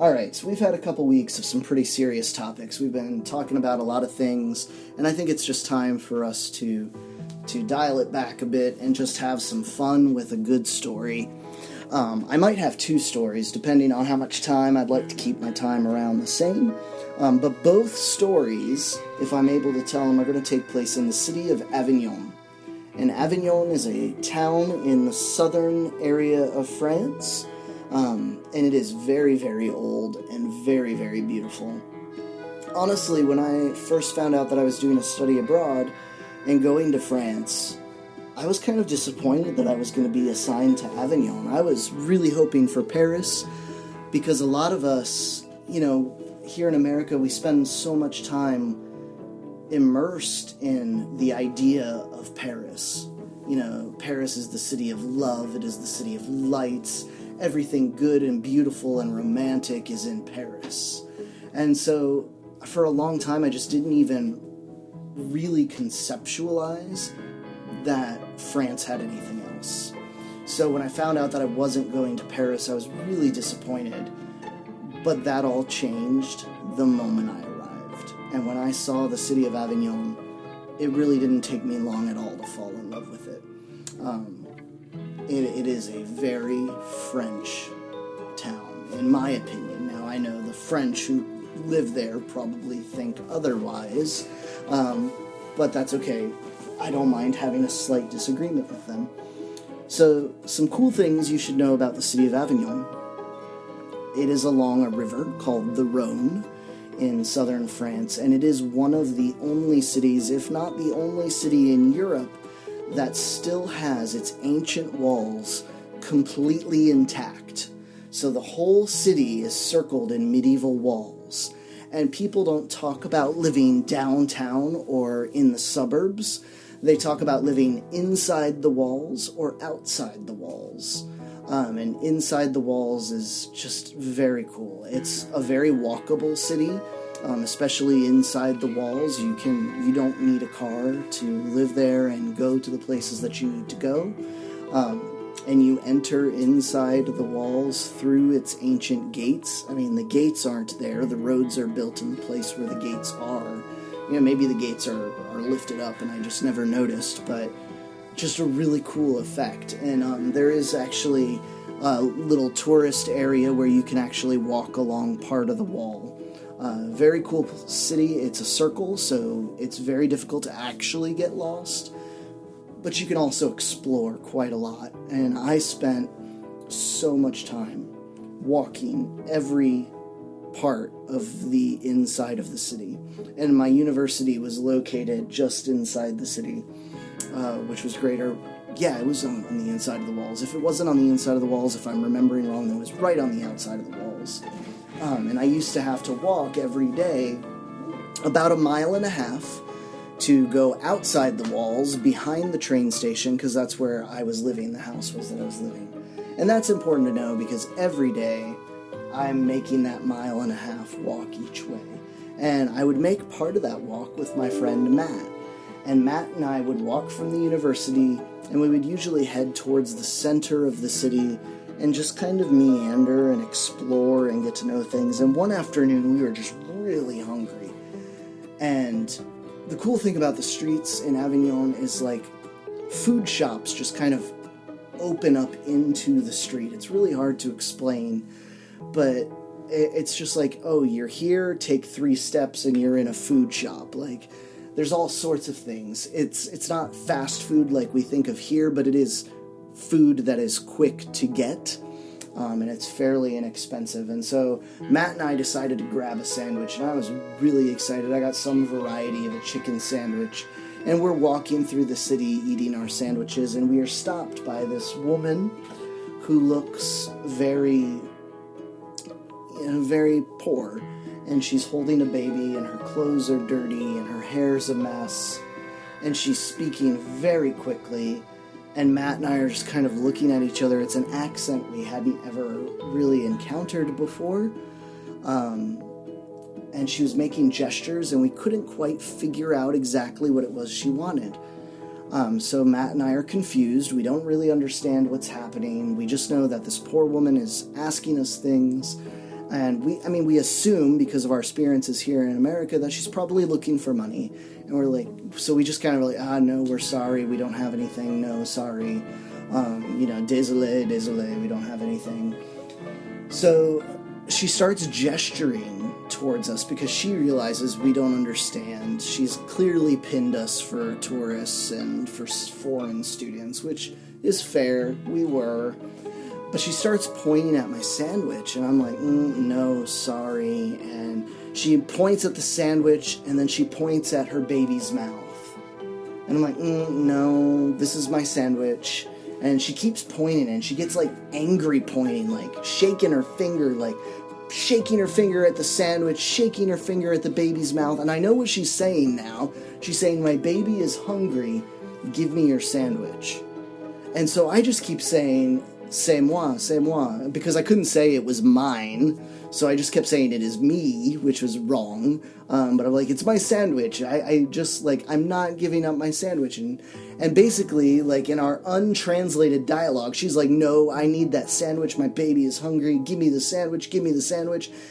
Alright, so we've had a couple weeks of some pretty serious topics. We've been talking about a lot of things, and I think it's just time for us to dial it back a bit and just have some fun with a good story. I might have two stories, depending on how much time. I'd like to keep my time around the same. But both stories, if I'm able to tell them, are going to take place in the city of Avignon. And Avignon is a town in the southern area of France. And it is very, very old and very, very beautiful. Honestly, when I first found out that I was doing a study abroad and going to France, I was kind of disappointed that I was going to be assigned to Avignon. I was really hoping for Paris because a lot of us, here in America, we spend so much time immersed in the idea of Paris. Paris is the city of love, it is the city of lights. Everything good and beautiful and romantic is in Paris. And so, for a long time, I just didn't even really conceptualize that France had anything else. So when I found out that I wasn't going to Paris, I was really disappointed. But that all changed the moment I arrived. And when I saw the city of Avignon, it really didn't take me long at all to fall in love with it. It is a very French town, in my opinion. Now, I know the French who live there probably think otherwise, but that's okay. I don't mind having a slight disagreement with them. So, some cool things you should know about the city of Avignon. It is along a river called the Rhone in southern France, and it is one of the only cities, if not the only city in Europe, that still has its ancient walls completely intact. So the whole city is circled in medieval walls. And people don't talk about living downtown or in the suburbs. They talk about living inside the walls or outside the walls. And inside the walls is just very cool. It's a very walkable city. Especially inside the walls, you don't need a car to live there and go to the places that you need to go. And you enter inside the walls through its ancient gates. I mean, the gates aren't there. The roads are built in the place where the gates are. Maybe the gates are lifted up and I just never noticed, but just a really cool effect. And there is actually a little tourist area where you can actually walk along part of the wall. Very cool city. It's a circle, so it's very difficult to actually get lost. But you can also explore quite a lot. And I spent so much time walking every part of the inside of the city. And my university was located just inside the city, which was great. It was on the inside of the walls. If it wasn't on the inside of the walls, if I'm remembering wrong, it was right on the outside of the walls. And I used to have to walk every day about 1.5 miles to go outside the walls behind the train station, because that's where I was living, the house was that I was living. And that's important to know because every day I'm making that 1.5 mile walk each way. And I would make part of that walk with my friend Matt. And Matt and I would walk from the university, and we would usually head towards the center of the city and just kind of meander and explore and get to know things. And one afternoon, we were just really hungry. And the cool thing about the streets in Avignon is, food shops just kind of open up into the street. It's really hard to explain, but it's just you're here, take 3 steps, and you're in a food shop. There's all sorts of things. It's not fast food like we think of here, but it is food that is quick to get, and it's fairly inexpensive. And so Matt and I decided to grab a sandwich, and I was really excited. I got some variety of a chicken sandwich, and we're walking through the city eating our sandwiches, and we are stopped by this woman who looks very poor, and she's holding a baby, and her clothes are dirty, and her hair's a mess, and she's speaking very quickly. And Matt and I are just kind of looking at each other. It's an accent we hadn't ever really encountered before. And she was making gestures, and we couldn't quite figure out exactly what it was she wanted. So Matt and I are confused. We don't really understand what's happening. We just know that this poor woman is asking us things. And we assume, because of our experiences here in America, that she's probably looking for money. And we're like, so we just kind of like, no, we're sorry, we don't have anything, no, sorry. Désolé, we don't have anything. So she starts gesturing towards us because she realizes we don't understand. She's clearly pinned us for tourists and for foreign students, which is fair, we were. But she starts pointing at my sandwich, and I'm like, no, sorry. And she points at the sandwich, and then she points at her baby's mouth. And I'm like, no, this is my sandwich. And she keeps pointing, and she gets, like, angry pointing, like, shaking her finger at the sandwich, shaking her finger at the baby's mouth. And I know what she's saying now. She's saying, my baby is hungry, give me your sandwich. And so I just keep saying, c'est moi, because I couldn't say it was mine, so I just kept saying it is me, which was wrong, but I'm like, it's my sandwich, I just, like, I'm not giving up my sandwich, and basically, like, in our untranslated dialogue, she's like, no, I need that sandwich, my baby is hungry, give me the sandwich,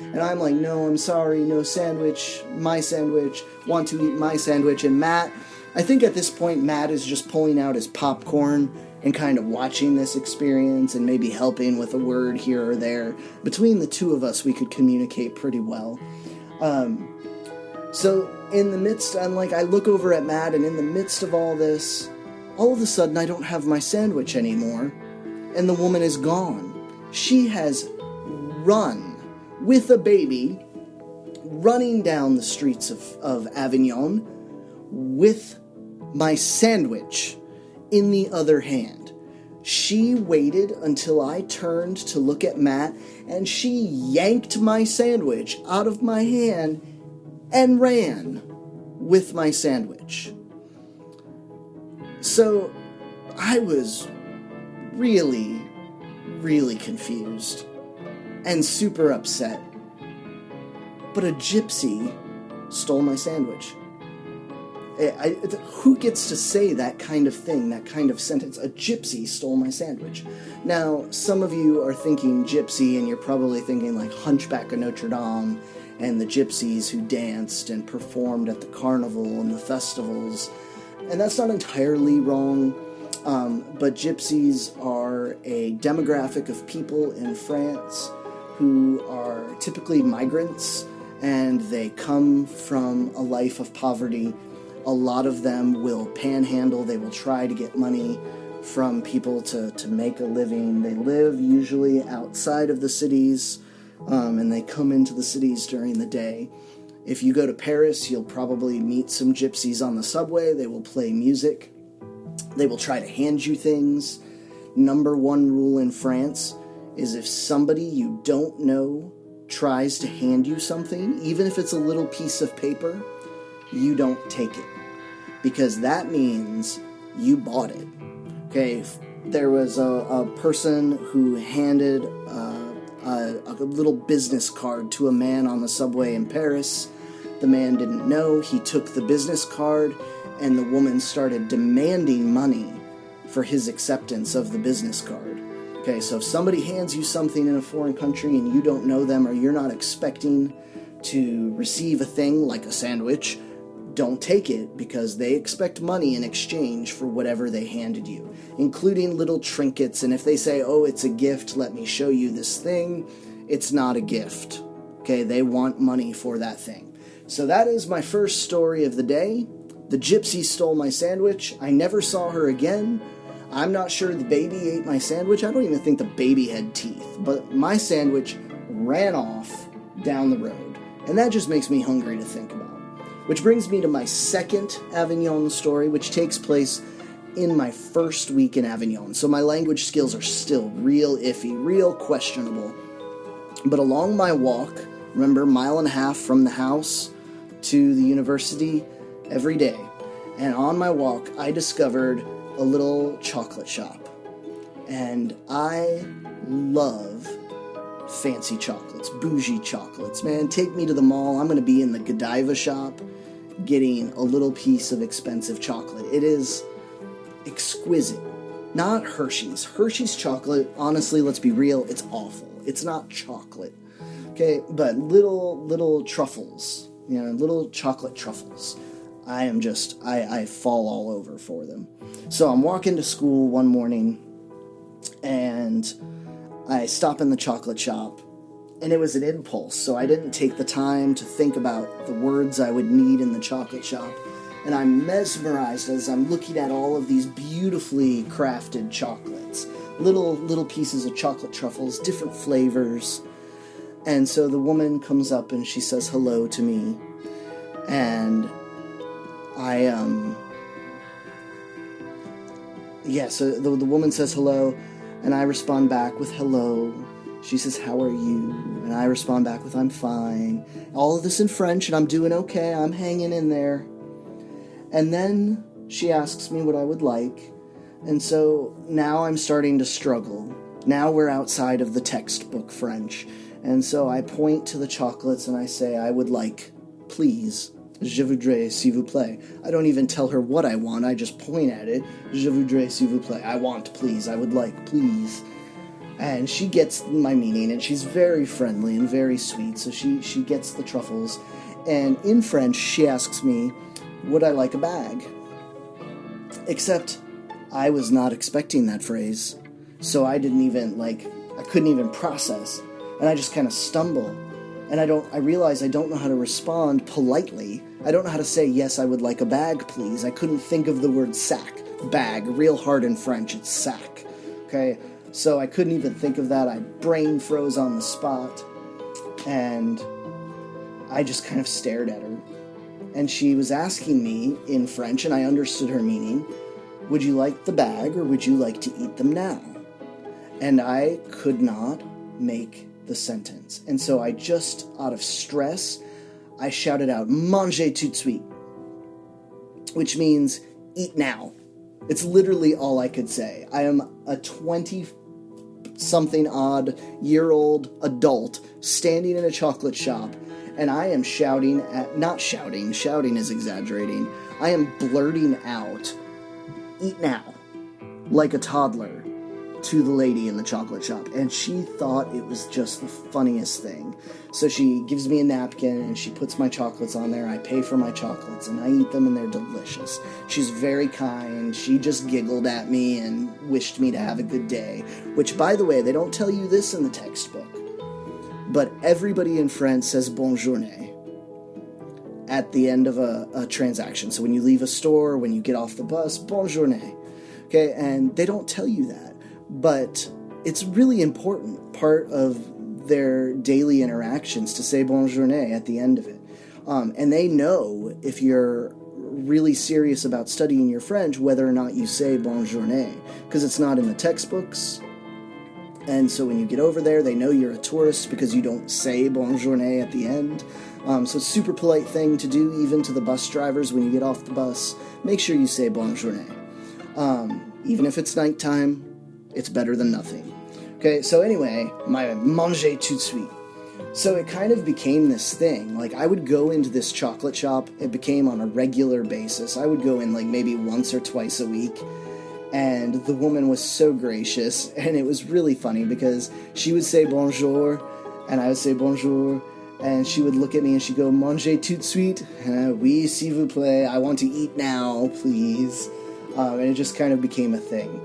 and I'm like, no, I'm sorry, no sandwich, my sandwich, want to eat my sandwich, and Matt, I think at this point, Matt is just pulling out his popcorn, and kind of watching this experience and maybe helping with a word here or there. Between the two of us, we could communicate pretty well. So in the midst, I look over at Matt, and in the midst of all this, all of a sudden I don't have my sandwich anymore, and the woman is gone. She has run with a baby, running down the streets of Avignon with my sandwich in the other hand. She waited until I turned to look at Matt, and she yanked my sandwich out of my hand and ran with my sandwich. So I was really, really confused and super upset. But a gypsy stole my sandwich. Who gets to say that kind of thing, that kind of sentence? A gypsy stole my sandwich. Now, some of you are thinking gypsy, and you're probably thinking like Hunchback of Notre Dame and the gypsies who danced and performed at the carnival and the festivals. And that's not entirely wrong, but gypsies are a demographic of people in France who are typically migrants, and they come from a life of poverty. A lot of them will panhandle. They will try to get money from people to make a living. They live usually outside of the cities, and they come into the cities during the day. If you go to Paris, you'll probably meet some gypsies on the subway. They will play music. They will try to hand you things. Number one rule in France is if somebody you don't know tries to hand you something, even if it's a little piece of paper, you don't take it, because that means you bought it. Okay, there was a person who handed a little business card to a man on the subway in Paris. The man didn't know. He took the business card, and the woman started demanding money for his acceptance of the business card. Okay, so if somebody hands you something in a foreign country and you don't know them, or you're not expecting to receive a thing like a sandwich, don't take it, because they expect money in exchange for whatever they handed you, including little trinkets. And if they say, oh, it's a gift, let me show you this thing, it's not a gift. Okay, they want money for that thing. So that is my first story of the day. The gypsy stole my sandwich. I never saw her again. I'm not sure the baby ate my sandwich. I don't even think the baby had teeth. But my sandwich ran off down the road. And that just makes me hungry to think about. Which brings me to my second Avignon story, which takes place in my first week in Avignon. So my language skills are still real iffy, real questionable. But along my walk, remember, 1.5 miles from the house to the university every day. And on my walk, I discovered a little chocolate shop. And I love fancy chocolates, bougie chocolates. Man, take me to the mall. I'm going to be in the Godiva shop getting a little piece of expensive chocolate. It is exquisite. Not Hershey's. Hershey's chocolate, honestly, let's be real, it's awful. It's not chocolate. Okay, but little truffles, little chocolate truffles. I fall all over for them. So I'm walking to school one morning, and I stop in the chocolate shop, and it was an impulse, so I didn't take the time to think about the words I would need in the chocolate shop. And I'm mesmerized as I'm looking at all of these beautifully crafted chocolates. Little pieces of chocolate truffles, different flavors. And so the woman comes up and she says hello to me. And so the woman says hello, and I respond back with hello. She says, how are you? And I respond back with, I'm fine. All of this in French, and I'm doing okay. I'm hanging in there. And then she asks me what I would like. And so now I'm starting to struggle. Now we're outside of the textbook French. And so I point to the chocolates and I say, I would like, please. Je voudrais, s'il vous plaît. I don't even tell her what I want. I just point at it. Je voudrais, s'il vous plaît. I want, please. I would like, please. And she gets my meaning, and she's very friendly and very sweet. So she gets the truffles. And in French, she asks me, would I like a bag? Except I was not expecting that phrase. So I didn't even, I couldn't even process. And I just kind of stumble. And I realize I don't know how to respond politely. I don't know how to say, yes, I would like a bag, please. I couldn't think of the word sac. Bag, real hard in French, it's sac. Okay, so I couldn't even think of that. I brain froze on the spot. And I just kind of stared at her. And she was asking me in French, and I understood her meaning, would you like the bag or would you like to eat them now? And I could not make the sentence. And so I just, out of stress, I shouted out, mangez tout de suite, which means eat now. It's literally all I could say. I am a 20-something odd year old adult standing in a chocolate shop, and I am shouting is exaggerating. I am blurting out, eat now, like a toddler, to the lady in the chocolate shop. And she thought it was just the funniest thing. So she gives me a napkin and she puts my chocolates on there. I pay for my chocolates and I eat them and they're delicious. She's very kind. She just giggled at me and wished me to have a good day. Which, by the way, they don't tell you this in the textbook, but everybody in France says bonne journée at the end of a transaction. So when you leave a store, when you get off the bus, bonne journée. Okay, and they don't tell you that, but it's really important part of their daily interactions to say bonne journée at the end of it. And they know if you're really serious about studying your French, whether or not you say bonne journée, because it's not in the textbooks. And so when you get over there, they know you're a tourist because you don't say bonne journée at the end. So it's a super polite thing to do, even to the bus drivers when you get off the bus. Make sure you say bonne journée. Even if it's nighttime, it's better than nothing. Okay, so anyway, my mangez tout de suite. So it kind of became this thing. Like, I would go into this chocolate shop. It became on a regular basis. I would go in maybe once or twice a week. And the woman was so gracious, and it was really funny because she would say bonjour, and I would say bonjour, and she would look at me and she'd go, mangez tout de suite? Oui, s'il vous plaît, I want to eat now, please. And it just kind of became a thing.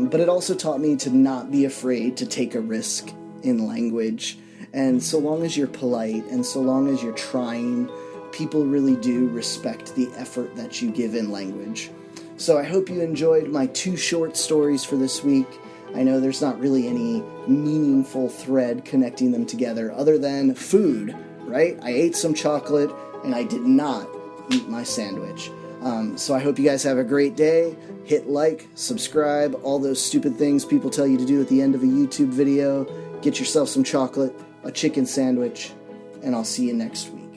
But it also taught me to not be afraid to take a risk in language. And so long as you're polite and so long as you're trying, people really do respect the effort that you give in language. So I hope you enjoyed my 2 short stories for this week. I know there's not really any meaningful thread connecting them together other than food, right? I ate some chocolate and I did not eat my sandwich. So I hope you guys have a great day. Hit like, subscribe, all those stupid things people tell you to do at the end of a YouTube video. Get yourself some chocolate, a chicken sandwich, and I'll see you next week.